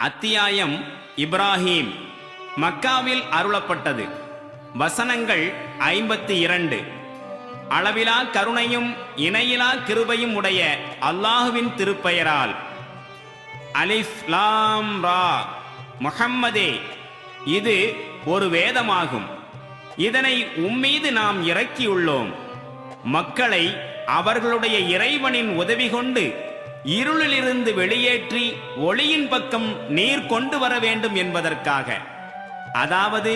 அத்தியாயம் இப்ராஹீம். மக்காவில் அருளப்பட்டது. வசனங்கள் 52. அளவிலா கருணையும் இணையிலா கிருபையும் உடைய அல்லாஹுவின் திருப்பெயரால். அலிஃப் லாம் ரா. முஹம்மதே, இது ஒரு வேதமாகும். இதனை உம்மீது நாம் இறக்கியுள்ளோம். மக்களை அவர்களுடைய இறைவனின் உதவி கொண்டு இருளிலிருந்து வெளியேற்றி ஒளியின் பக்கம் நீர் கொண்டு வர வேண்டும் என்பதற்காக. அதாவது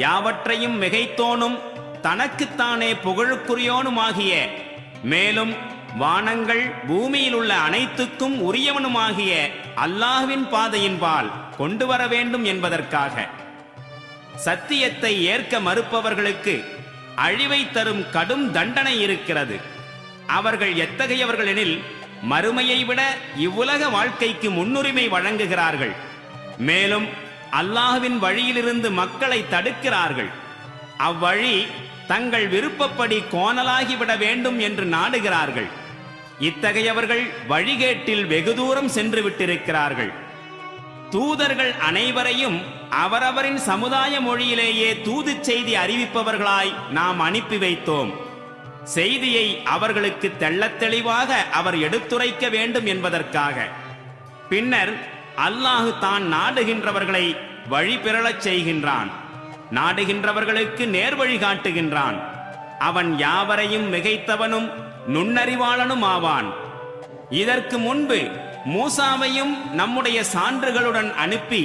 யாவற்றையும் மிகைத்தோனும் தனக்குத்தானே புகழுக்குரியோனுமாகிய, மேலும் வானங்கள் பூமியில் உள்ள அனைத்துக்கும் உரியவனுமாகிய அல்லாஹ்வின் பாதையின்பால் கொண்டு வர வேண்டும் என்பதற்காக. சத்தியத்தை ஏற்க மறுப்பவர்களுக்கு அழிவை தரும் கடும் தண்டனை இருக்கிறது. அவர்கள் எத்தகையவர்கள் எனில், மறுமையை விட இவ்வுலக வாழ்க்கைக்கு முன்னுரிமை வழங்குகிறார்கள். மேலும் அல்லாஹ்வின் வழியிலிருந்து மக்களை தடுக்கிறார்கள். அவ்வழி தங்கள் விருப்பப்படி கோணலாகிவிட வேண்டும் என்று நாடுகிறார்கள். இத்தகையவர்கள் வழிகேட்டில் வெகு தூரம் சென்று விட்டிருக்கிறார்கள். தூதர்கள் அனைவரையும் அவரவரின் சமுதாய மொழியிலேயே தூது செய்தி அறிவிப்பவர்களாய் நாம் அனுப்பி வைத்தோம். செய்தியை அவர்களுக்கு தெள்ளத் தெளிவாக அவர் எடுத்துரைக்க வேண்டும் என்பதற்காக. பின்னர் அல்லாஹு தான் நாடுகின்றவர்களை வழி பெறலச் செய்கின்றான். நாடுகின்றவர்களுக்கு நேர்வழி காட்டுகின்றான். அவன் யாவரையும் மிகைத்தவனும் நுண்ணறிவாளனும் ஆவான். இதற்கு முன்பு மூசாவையும் நம்முடைய சான்றுகளுடன் அனுப்பி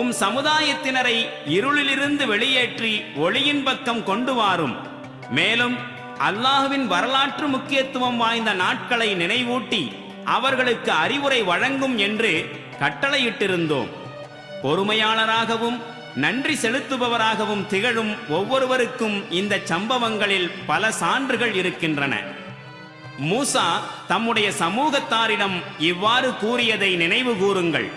உம் சமுதாயத்தினரை இருளிலிருந்து வெளியேற்றி ஒளியின் பக்கம் கொண்டு வாரும். மேலும் அல்லாஹ்வின் வரலாற்று முக்கியத்துவம் வாய்ந்த நாட்களை நினைவூட்டி அவர்களுக்கு அறிவுரை வழங்கும் என்று கட்டளையிட்டிருந்தோம். பொறுமையாளராகவும் நன்றி செலுத்துபவராகவும் திகழும் ஒவ்வொருவருக்கும் இந்த சம்பவங்களில் பல சான்றுகள் இருக்கின்றன. மூசா தம்முடைய சமூகத்தாரிடம் இவ்வாறு கூறியதை நினைவு கூறுங்கள்.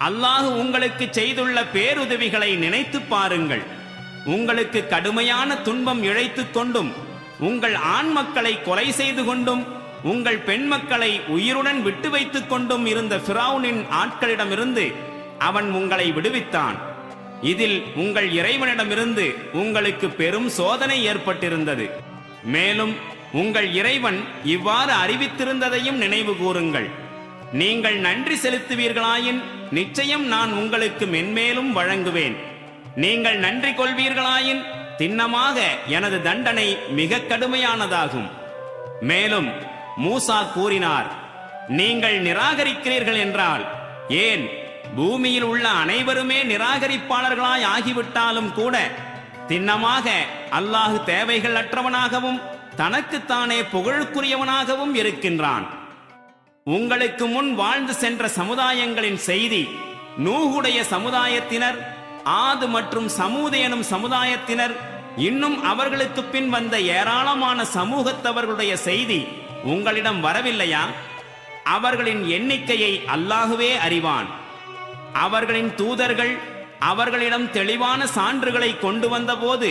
அல்லாஹ் உங்களுக்கு செய்துள்ள பேருதவிகளை நினைத்து பாருங்கள். உங்களுக்கு கடுமையான துன்பம் இழைத்துக் கொண்டும், உங்கள் ஆண் மக்களை கொலை செய்து கொண்டும், உங்கள் பெண் மக்களை உயிருடன் விட்டு வைத்துக் கொண்டும் இருந்த ஃபிரௌனின் ஆட்களிடமிருந்து அவன் உங்களை விடுவித்தான். இதில் உங்கள் இறைவனிடமிருந்து உங்களுக்கு பெரும் சோதனை ஏற்பட்டிருந்தது. மேலும் உங்கள் இறைவன் இவ்வாறு அறிவித்திருந்ததையும் நினைவு கூறுங்கள். நீங்கள் நன்றி செலுத்துவீர்களாயின் நிச்சயம் நான் உங்களுக்கு மென்மேலும் வழங்குவேன். நீங்கள் நன்றி கொள்வீர்களாயின் திண்ணமாக எனது தண்டனை மிக கடுமையானதாகும். மேலும் மூசா கூறினார், நீங்கள் நிராகரிக்கிறீர்கள் என்றால், ஏன் பூமியில் உள்ள அனைவருமே நிராகரிப்பாளர்களாய் ஆகிவிட்டாலும் கூட திண்ணமாக அல்லாஹ் தேவைகள் அற்றவனாகவும் தனக்குத்தானே புகழுக்குரியவனாகவும் இருக்கின்றான். உங்களுக்கு முன் வாழ்ந்து சென்ற சமுதாயங்களின் செய்தி, நூஹுடைய சமுதாயத்தினர், ஆது மற்றும் சமூது எனும் சமுதாயத்தினர், இன்னும் அவர்களுக்கு பின் வந்த ஏராளமான சமூகத்தவர்களுடைய செய்தி உங்களிடம் வரவில்லையா? அவர்களின் எண்ணிக்கையை அல்லாஹுவே அறிவான். அவர்களின் தூதர்கள் அவர்களிடம் தெளிவான சான்றுகளை கொண்டு வந்தபோது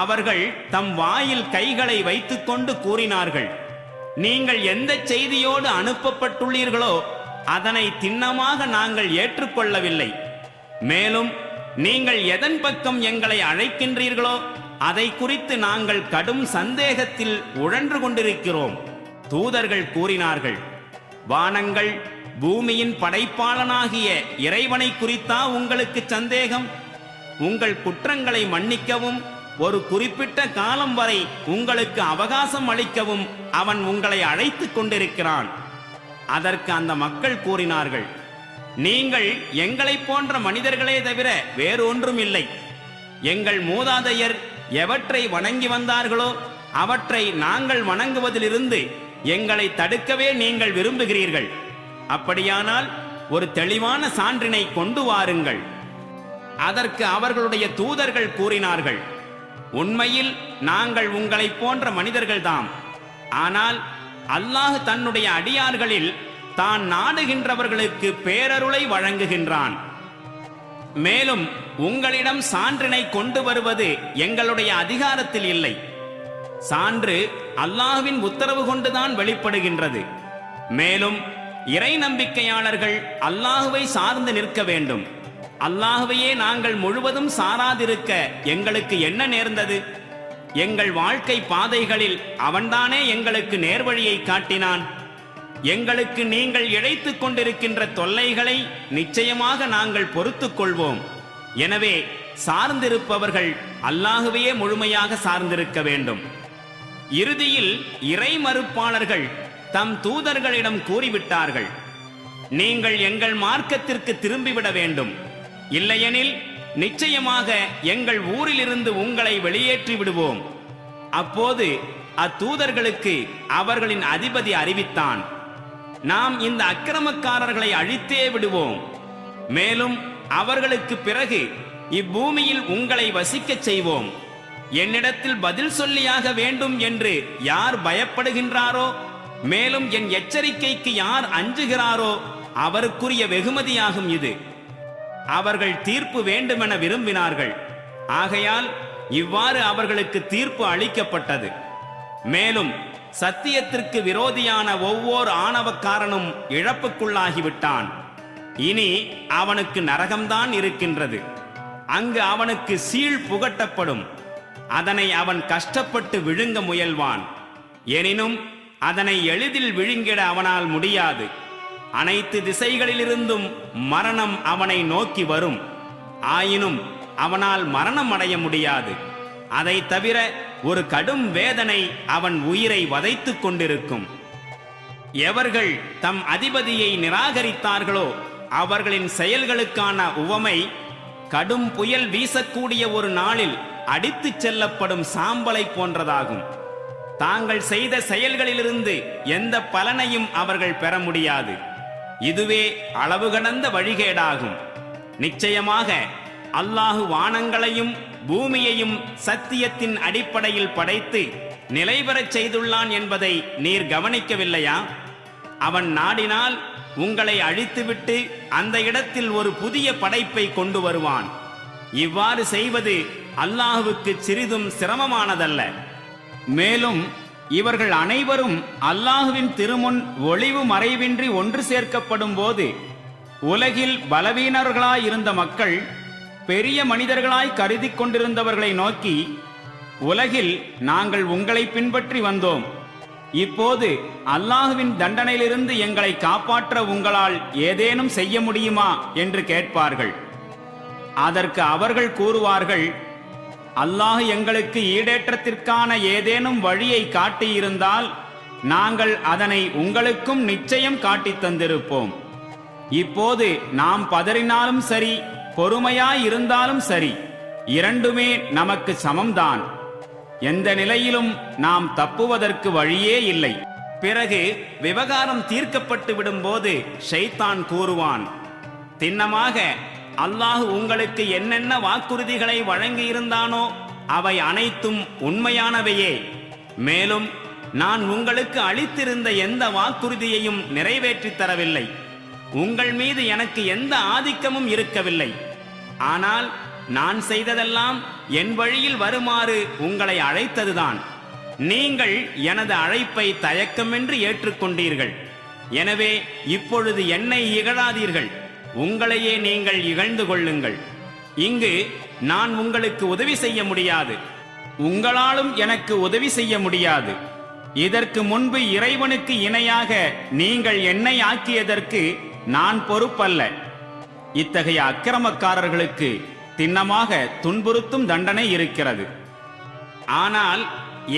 அவர்கள் தம் வாயில் கைகளை வைத்துக்கொண்டு கூறினார்கள், நீங்கள் எந்த செய்தியோடு அனுப்பப்பட்டுள்ளீர்களோ அதனை திண்ணமாக நாங்கள் ஏற்றுக்கொள்ளவில்லை. மேலும் நீங்கள் எதன் பக்கம் எங்களை அழைக்கின்றீர்களோ அதை குறித்து நாங்கள் கடும் சந்தேகத்தில் உழன்று கொண்டிருக்கிறோம். தூதர்கள் கூறினார்கள், வானங்கள் பூமியின் படைப்பாளனாகிய இறைவனை குறித்தா உங்களுக்கு சந்தேகம்? உங்கள் குற்றங்களை மன்னிக்கவும் ஒரு குறிப்பிட்ட காலம் வரை உங்களுக்கு அவகாசம் அளிக்கவும் அவன் உங்களை அழைத்துக் கொண்டிருக்கிறான். அதற்கு அந்த மக்கள் கூறினார்கள், நீங்கள் எங்களை போன்ற மனிதர்களே தவிர வேறு ஒன்றும் இல்லை. எங்கள் மூதாதையர் எவற்றை வணங்கி வந்தார்களோ அவற்றை நாங்கள் வணங்குவதிலிருந்து எங்களை தடுக்கவே நீங்கள் விரும்புகிறீர்கள். அப்படியானால் ஒரு தெளிவான சான்றினை கொண்டு வாருங்கள். அதற்கு அவர்களுடைய தூதர்கள் கூறினார்கள், உண்மையில் நாங்கள் உங்களை போன்ற மனிதர்கள்தாம். ஆனால் அல்லாஹ் தன்னுடைய அடியார்களில் தான் நாடுகின்றவர்களுக்கு பேரருளை வழங்குகின்றான். மேலும் உங்களிடம் சான்றினை கொண்டு வருவது எங்களுடைய அதிகாரத்தில் இல்லை. சான்று அல்லாஹ்வின் உத்தரவு கொண்டுதான் வெளிப்படுகின்றது. மேலும் இறை நம்பிக்கையாளர்கள் அல்லாஹுவை சார்ந்து நிற்க வேண்டும். அல்லாஹுவையே நாங்கள் முழுவதும் சாராதிருக்க எங்களுக்கு என்ன நேர்ந்தது? எங்கள் வாழ்க்கை பாதைகளில் அவன்தானே எங்களுக்கு நேர்வழியை காட்டினான். எங்களுக்கு நீங்கள் இழைத்துக் கொண்டிருக்கின்ற தொல்லைகளை நிச்சயமாக நாங்கள் பொறுத்துக் கொள்வோம். எனவே சார்ந்திருப்பவர்கள் அல்லாஹுவையே முழுமையாக சார்ந்திருக்க வேண்டும். இறுதியில் இறை மறுப்பாளர்கள் தம் தூதர்களிடம் கூறிவிட்டார்கள், நீங்கள் எங்கள் மார்க்கத்திற்கு திரும்பிவிட வேண்டும், இல்லையெனில் நிச்சயமாக எங்கள் ஊரிலிருந்து உங்களை வெளியேற்றி விடுவோம். அப்போது அத்தூதர்களுக்கு அவர்களின் அதிபதி அறிவித்தான், நாம் இந்த அக்கிரமக்காரர்களை அழித்தே விடுவோம். மேலும் அவர்களுக்கு பிறகு இப்பூமியில் உங்களை வசிக்கச் செய்வோம். என்னிடத்தில் பதில் சொல்லியாக வேண்டும் என்று யார் பயப்படுகின்றாரோ, மேலும் என் எச்சரிக்கைக்கு யார் அஞ்சுகிறாரோ அவருக்குரிய வெகுமதியாகும் இது. அவர்கள் தீர்ப்பு வேண்டுமென விரும்பினார்கள், ஆகையால் இவ்வாறு அவர்களுக்கு தீர்ப்பு அளிக்கப்பட்டது. மேலும் சத்தியத்திற்கு விரோதியான ஒவ்வொரு ஆணவக்காரனும் இழப்புக்குள்ளாகிவிட்டான். இனி அவனுக்கு நரகம்தான் இருக்கின்றது. அங்கு அவனுக்கு சீழ் புகட்டப்படும். அதனை அவன் கஷ்டப்பட்டு விழுங்க முயல்வான். எனினும் அதனை எளிதில் விழுங்கிட அவனால் முடியாது. அனைத்து திசைகளிலிருந்தும் மரணம் அவனை நோக்கி வரும். ஆயினும் அவனால் மரணம் அடைய முடியாது. அதை தவிர ஒரு கடும் வேதனை அவன் உயிரை வதைத்துக் கொண்டிருக்கும். எவர்கள் தம் அதிபதியை நிராகரித்தார்களோ அவர்களின் செயல்களுக்கான உவமை கடும் புயல் வீசக்கூடிய ஒரு நாளில் அடித்துச் செல்லப்படும் சாம்பலை போன்றதாகும். தாங்கள் செய்த செயல்களிலிருந்து எந்த பலனையும் அவர்கள் பெற முடியாது. இதுவே அளவு கடந்த வழிகேடாகும். நிச்சயமாக அல்லாஹு வானங்களையும் பூமியையும் சத்தியத்தின் அடிப்படையில் படைத்து நிலைபெறச் செய்துள்ளான் என்பதை நீர் கவனிக்கவில்லையா? அவன் நாடினால் உங்களை அழித்துவிட்டு அந்த இடத்தில் ஒரு புதிய படைப்பை கொண்டு வருவான். இவ்வாறு செய்வது அல்லாஹுவுக்கு சிறிதும் சிரமமானதல்ல. மேலும் இவர்கள் அனைவரும் அல்லாஹுவின் திருமுன் ஒளிவு மறைவின்றி ஒன்று சேர்க்கப்படும் போது உலகில் பலவீனர்களாயிருந்த மக்கள் பெரிய மனிதர்களாய் கருதி கொண்டிருந்தவர்களை நோக்கி, உலகில் நாங்கள் உங்களை பின்பற்றி வந்தோம், இப்போது அல்லாஹுவின் தண்டனையிலிருந்து எங்களை காப்பாற்ற உங்களால் ஏதேனும் செய்ய முடியுமா என்று கேட்பார்கள். அதற்கு அவர்கள் கூறுவார்கள், அல்லாஹ் எங்களுக்கு ஈடேற்றத்திற்கான ஏதேனும் வழியை காட்டியிருந்தால் நாங்கள் அதனை உங்களுக்கும் நிச்சயம் காட்டித் தந்திருப்போம். இப்போது நாம் பதறினாலும் சரி, பொறுமையாயிருந்தாலும் சரி, இரண்டுமே நமக்கு சமம்தான். எந்த நிலையிலும் நாம் தப்புவதற்கு வழியே இல்லை. பிறகு விவகாரம் தீர்க்கப்பட்டு விடும்போது ஷைத்தான் கூறுவான், திண்ணமாக அல்லாஹ் உங்களுக்கு என்னென்ன வாக்குறுதிகளை வழங்கியிருந்தானோ அவை அனைத்தும் உண்மையானவையே. மேலும் நான் உங்களுக்கு அளித்திருந்த எந்த வாக்குறுதியையும் நிறைவேற்றித் தரவில்லை. உங்கள் மீது எனக்கு எந்த ஆதிக்கமும் இருக்கவில்லை. ஆனால் நான் செய்ததெல்லாம் என் வழியில் வருமாறு உங்களை அழைத்ததுதான். நீங்கள் எனது அழைப்பை தயக்கமின்றி ஏற்றுக்கொண்டீர்கள். எனவே இப்பொழுது என்னை இகழாதீர்கள், உங்களையே நீங்கள் இகழ்ந்து கொள்ளுங்கள். இங்கு நான் உங்களுக்கு உதவி செய்ய முடியாது, உங்களாலும் எனக்கு உதவி செய்ய முடியாது. இதற்கு முன்பு இறைவனுக்கு இணையாக நீங்கள் என்னை ஆக்கியதற்கு நான் பொறுப்பல்ல. இத்தகைய அக்கிரமக்காரர்களுக்கு திண்ணமாக துன்புறுத்தும் தண்டனை இருக்கிறது. ஆனால்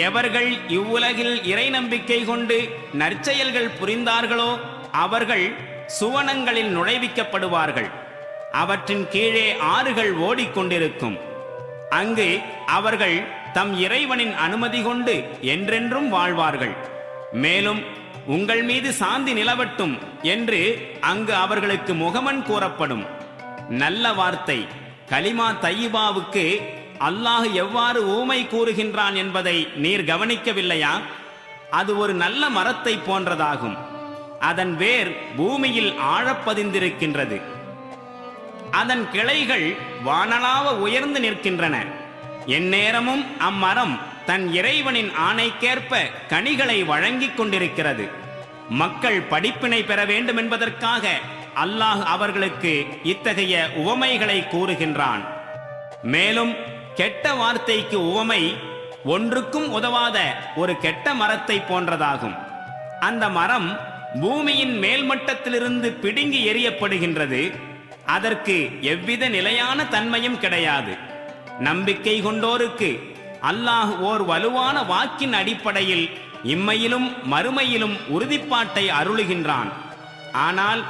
எவர்கள் இவ்வுலகில் இறை நம்பிக்கை கொண்டு நற்செயல்கள் புரிந்தார்களோ அவர்கள் சுவனங்களில் நுழைவிக்கப்படுவார்கள். அவற்றின் கீழே ஆறுகள் ஓடிக்கொண்டிருக்கும். அங்கு அவர்கள் தம் இறைவனின் அனுமதி கொண்டு என்றென்றும் வாழ்வார்கள். மேலும் உங்கள் மீது சாந்தி நிலவட்டும் என்று அங்கு அவர்களுக்கு முகமன் கூறப்படும். நல்ல வார்த்தை கலிமா தையிபாவுக்கு அல்லாஹ் எவ்வாறு ஊமை கூறுகின்றான் என்பதை நீர் கவனிக்கவில்லையா? அது ஒரு நல்ல மரத்தை போன்றதாகும். அதன் வேர் பூமியில் ஆழப்பதிந்திருக்கின்றது. அதன் கிளைகள் வானளாவ உயர்ந்து நிற்கின்றன. எந்நேரமும் அம்மரம் தன் இறைவனின் ஆணைக்கேற்ப கனிகளை வழங்கிக் கொண்டிருக்கிறது. மக்கள் படிப்பினை பெற வேண்டும் என்பதற்காக அல்லாஹ் அவர்களுக்கு இத்தகைய உவமைகளை கூறுகின்றான். மேலும் கெட்ட வார்த்தைக்கு உவமை ஒன்றுக்கும் உதவாத ஒரு கெட்ட மரத்தை போன்றதாகும். அந்த மரம் பூமியின் மேல்மட்டத்திலிருந்து பிடுங்கி எறியப்படுகின்றது. அதற்கு எவ்வித நிலையான தன்மையும் கிடையாது. நம்பிக்கை கொண்டோருக்கு அல்லாஹ் ஓர் வலுவான வாக்கின் அடிப்படையில் இம்மையிலும் மறுமையிலும் உறுதிப்பாட்டை அருளுகின்றான். ஆனால்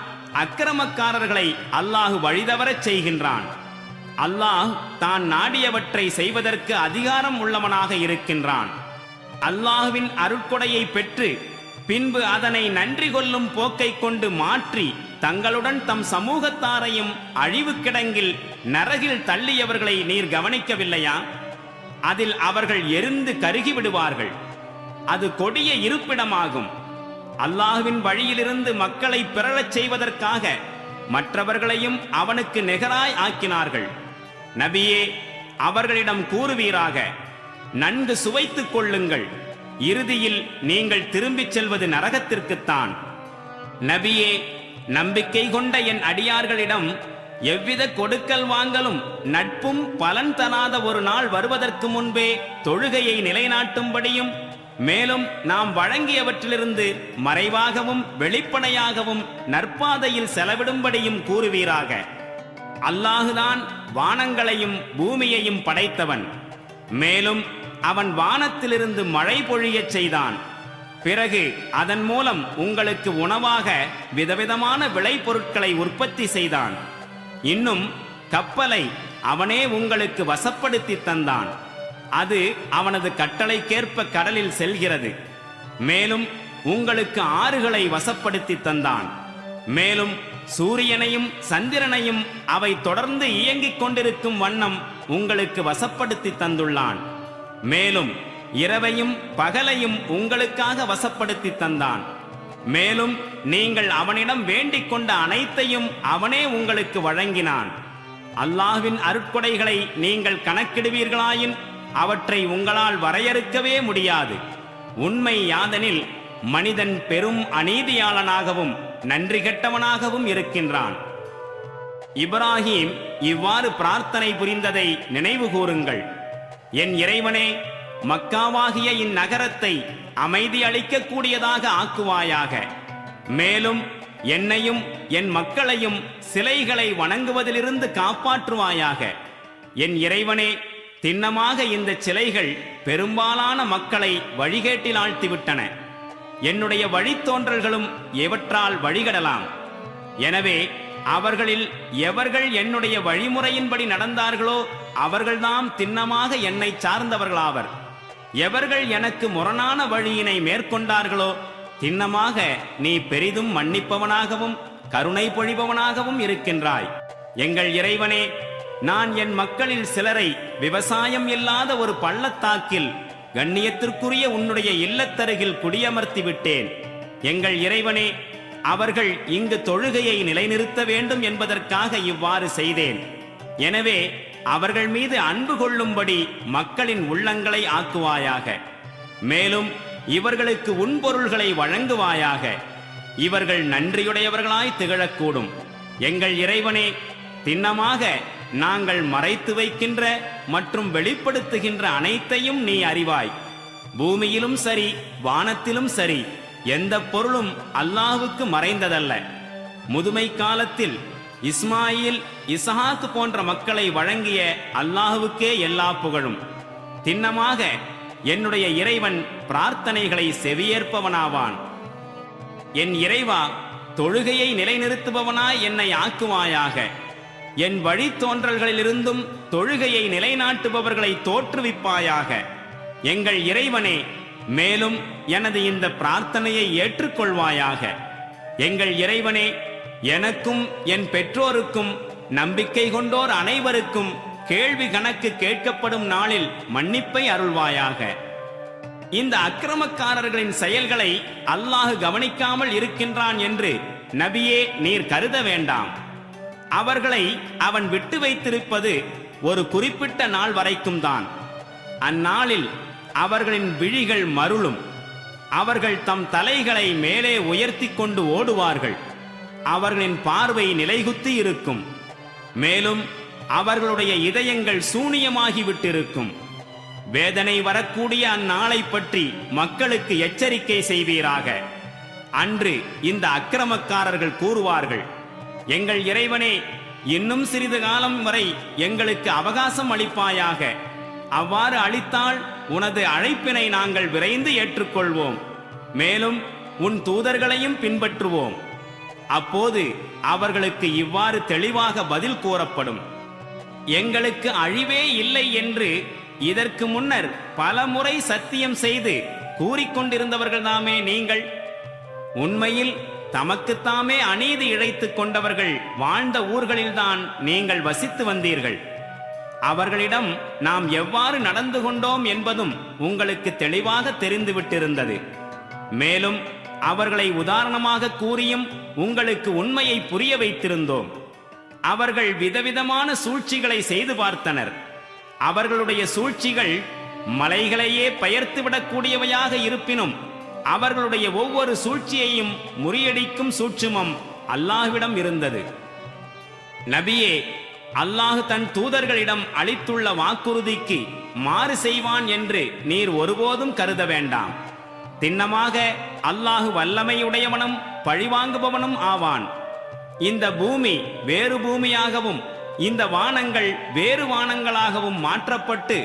அக்கிரமக்காரர்களை அல்லாஹ் வழிதவரச் செய்கின்றான். அல்லாஹ் தான் நாடியவற்றை செய்வதற்கு அதிகாரம் உள்ளவனாக இருக்கின்றான். அல்லாஹ்வின் அருட்கொடையை பெற்று பின்பு அதனை நன்றி கொள்ளும் போக்கை கொண்டு மாற்றி தங்களுடன் தம் சமூகத்தாரையும் அழிவு கிடங்கில் நரகில் தள்ளியவர்களை நீர் கவனிக்கவில்லையா? அதில் அவர்கள் எரிந்து கருகி விடுவார்கள். அது கொடிய இருப்பிடமாகும். அல்லாஹ்வின் வழியிலிருந்து மக்களை பிறழச் செய்வதற்காக மற்றவர்களையும் அவனுக்கு நிகராய் ஆக்கினார்கள். நபியே, அவர்களிடம் கூறுவீராக, நன்கு சுவைத்துக் கொள்ளுங்கள், இறுதியில் நீங்கள் திரும்பிச் செல்வது நரகத்திற்குத்தான். நபியே, நம்பிக்கை கொண்ட என் அடியார்களிடம் எவ்வித கொடுக்கல் வாங்கலும் நட்பும் பலன் தராத ஒரு நாள் வருவதற்கு முன்பே தொழுகையை நிலைநாட்டும்படியும், மேலும் நாம் வழங்கியவற்றிலிருந்து மறைவாகவும் வெளிப்படையாகவும் நற்பாதையில் செலவிடும்படியும் கூறுவீராக. அல்லாஹுதான் வானங்களையும் பூமியையும் படைத்தவன். மேலும் அவன் வானத்திலிருந்து மழை பொழியச் செய்தான். பிறகு அதன் மூலம் உங்களுக்கு உணவாக விதவிதமான விளைபொருட்களை உற்பத்தி செய்தான். இன்னும் கப்பலை அவனே உங்களுக்கு வசப்படுத்தி தந்தான். அது அவனது கட்டளைக்கேற்ப கடலில் செல்கிறது. மேலும் உங்களுக்கு ஆறுகளை வசப்படுத்தி தந்தான். மேலும் சூரியனையும் சந்திரனையும் அவை தொடர்ந்து இயங்கிக் கொண்டிருக்கும் வண்ணம் உங்களுக்கு வசப்படுத்தி தந்துள்ளான். மேலும் இரவையும் பகலையும் உங்களுக்காக வசப்படுத்தி தந்தான். மேலும் நீங்கள் அவனிடம் வேண்டிக் கொண்ட அனைத்தையும் அவனே உங்களுக்கு வழங்கினான். அல்லாஹ்வின் அருட்கொடைகளை நீங்கள் கணக்கிடுவீர்களாயின் அவற்றை உங்களால் வரையறுக்கவே முடியாது. உண்மை யாதெனில் மனிதன் பெரும் அநீதியாளனாகவும் நன்றி கெட்டவனாகவும் இருக்கின்றான். இப்ராஹீம் இவ்வாறு பிரார்த்தனை புரிந்ததை நினைவு கூறுங்கள். என் இறைவனே, மக்காவாகிய இந்நகரத்தை அமைதி அளிக்கக்கூடியதாக ஆக்குவாயாக. மேலும் என்னையும் என் மக்களையும் சிலைகளை வணங்குவதிலிருந்து காப்பாற்றுவாயாக. என் இறைவனே, திண்ணமாக இந்த சிலைகள் பெரும்பாலான மக்களை வழிகேட்டில் ஆழ்த்திவிட்டன. என்னுடைய வழித்தோன்றல்களும் எவற்றால் வழிகடலாம். எனவே அவர்களில் எவர்கள் என்னுடைய வழிமுறையின்படி நடந்தார்களோ அவர்கள்தாம் திண்ணமாக என்னை சார்ந்தவர்களாவர். எவர்கள் எனக்கு முரணான வழியினை மேற்கொண்டார்களோ திண்ணமாக நீ பெரிதும் மன்னிப்பவனாகவும் கருணை பொழிபவனாகவும் இருக்கின்றாய். எங்கள் இறைவனே, நான் என் மக்களில் சிலரை விவசாயம் இல்லாத ஒரு பள்ளத்தாக்கில் கண்ணியத்திற்குரிய உன்னுடைய இல்லத்தருகில் குடியமர்த்தி விட்டேன். எங்கள் இறைவனே, அவர்கள் இங்கு தொழுகையை நிலைநிறுத்த வேண்டும் என்பதற்காக இவ்வாறு செய்தேன். எனவே அவர்கள் மீது அன்பு கொள்ளும்படி மக்களின் உள்ளங்களை ஆக்குவாயாக. மேலும் இவர்களுக்கு உண்பொருள்களை வழங்குவாயாக. இவர்கள் நன்றியுடையவர்களாய் திகழக்கூடும். எங்கள் இறைவனே, திண்ணமாக நாங்கள் மறைத்து வைக்கின்ற மற்றும் வெளிப்படுத்துகின்ற அனைத்தையும் நீ அறிவாய். பூமியிலும் சரி வானத்திலும் சரி எந்த பொருளும் அல்லாஹ்வுக்கு மறைந்ததல்ல. முதுமை காலத்தில் இஸ்மாயில் இஸ்ஹாக் போன்ற மக்களை வழங்கிய அல்லாஹ்வுக்கே எல்லா புகழும். திண்ணமாக என்னுடைய இறைவன் பிரார்த்தனைகளை செவியேற்பவனாவான். என் இறைவா, தொழுகையை நிலைநிறுத்துபவனாய் என்னை ஆக்குவாயாக. என் வழித்தோன்றல்களிலிருந்தும் தொழுகையை நிலைநாட்டுபவர்களை தோற்றுவிப்பாயாக. எங்கள் இறைவனே, மேலும் எனது இந்த பிரார்த்தனையை ஏற்றுக்கொள்வாயாக. எங்கள் இறைவனே, எனக்கும் என் பெற்றோருக்கும் நம்பிக்கை கொண்டோர் அனைவருக்கும் கேள்வி கணக்கு கேட்கப்படும் நாளில் மன்னிப்பை அருள்வாயாக. இந்த அக்கிரமக்காரர்களின் செயல்களை அல்லாஹ் கவனிக்காமல் இருக்கின்றான் என்று நபியே நீர் கருத வேண்டாம். அவர்களை அவன் விட்டு வைத்திருப்பது ஒரு குறிப்பிட்ட நாள் வரைக்கும் தான். அந்நாளில் அவர்களின் விழிகள் மருளும். அவர்கள் தம் தலைகளை மேலே உயர்த்தி கொண்டு ஓடுவார்கள். அவர்களின் பார்வை நிலைகுத்தி இருக்கும். மேலும் அவர்களுடைய இதயங்கள் சூனியமாகிவிட்டிருக்கும். வேதனை வரக்கூடிய அந்நாளை பற்றி மக்களுக்கு எச்சரிக்கை செய்வீராக. அன்று இந்த அக்கிரமக்காரர்கள் கூறுவார்கள், எங்கள் இறைவனே, இன்னும் சிறிது காலம் வரை எங்களுக்கு அவகாசம் அளிப்பாயாக. அவ்வாறு அளித்தால் உனது அழைப்பினை நாங்கள் விரைந்து ஏற்றுக்கொள்வோம். மேலும் உன் தூதர்களையும் பின்பற்றுவோம். அப்போது அவர்களுக்கு இவ்வாறு தெளிவாக பதில் கூறப்படும், எங்களுக்கு அழிவே இல்லை என்று இதற்கு முன்னர் பல முறை சத்தியம் செய்து கூறிக்கொண்டிருந்தவர்கள்தாமே நீங்கள். உண்மையில் தமக்குத்தாமே அநீதி இழைத்துக் கொண்டவர்கள் வாழ்ந்த ஊர்களில்தான் நீங்கள் வசித்து வந்தீர்கள். அவர்களிடம் நாம் எவ்வாறு நடந்து கொண்டோம் என்பதும் உங்களுக்கு தெளிவாக தெரிந்துவிட்டிருந்தது. மேலும் அவர்களை உதாரணமாக கூறியும் உங்களுக்கு உண்மையை புரிய வைத்திருந்தோம். அவர்கள் விதவிதமான சூழ்ச்சிகளை செய்து பார்த்தனர். அவர்களுடைய சூழ்ச்சிகள் மலைகளையே பெயர்த்துவிடக்கூடியவையாக இருப்பினும் அவர்களுடைய ஒவ்வொரு சூழ்ச்சியையும் முறியடிக்கும் சூட்சுமம் அல்லாஹ்விடம் இருந்தது. நபியே, அல்லாஹ் தன் தூதர்களிடம் அளித்துள்ள வாக்குறுதிக்கு மாறு செய்வான் என்று நீர் ஒருபோதும் கருத வேண்டாம். திண்ணமாக அல்லாஹ் வல்லமையுடையவனும் பழிவாங்குபவனும் ஆவான். இந்த பூமி வேறு பூமியாகவும் இந்த வானங்கள் வேறு வானங்களாகவும் மாற்றப்பட்டு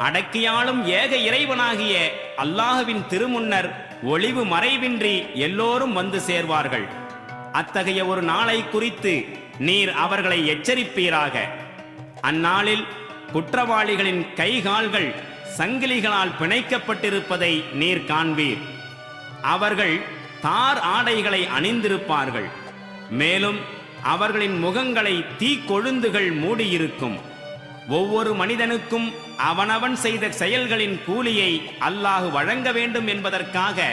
அடக்கியாலும் ஏக இறைவனாகிய அல்லாஹுவின் திருமுன்னர் ஒளிவு மறைவின்றி எல்லோரும் வந்து சேர்வார்கள். அத்தகைய ஒரு நாளை குறித்து நீர் அவர்களை எச்சரிப்பீராக. அந்நாளில் குற்றவாளிகளின் கைகால்கள் சங்கிலிகளால் பிணைக்கப்பட்டிருப்பதை நீர் காண்பீர். அவர்கள் தார் ஆடைகளை அணிந்திருப்பார்கள். மேலும் அவர்களின் முகங்களை தீக்கொழுந்துகள் மூடியிருக்கும். ஒவ்வொரு மனிதனுக்கும் அவனவன் செய்த செயல்களின் கூலியை அல்லாஹ் வழங்க வேண்டும் என்பதற்காக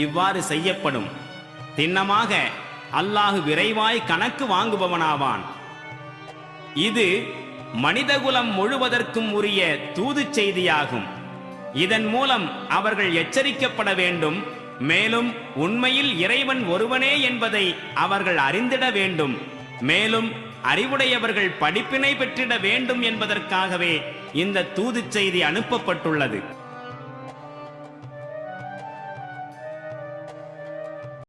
இவ்வாறு செய்யப்படும். திண்ணமாக அல்லாஹ் விரைவாய் கணக்கு வாங்குபவனாவான். இது மனிதகுலம் முழுவதற்கும் உரிய தூதுச் செய்தியாகும். இதன் மூலம் அவர்கள் எச்சரிக்கப்பட வேண்டும். மேலும் உண்மையில் இறைவன் ஒருவனே என்பதை அவர்கள் அறிந்திட வேண்டும். மேலும் அறிவுடையவர்கள் படிப்பினை பெற்றிட வேண்டும் என்பதற்காகவே இந்த தூதுச் செய்தி அனுப்பப்பட்டுள்ளது.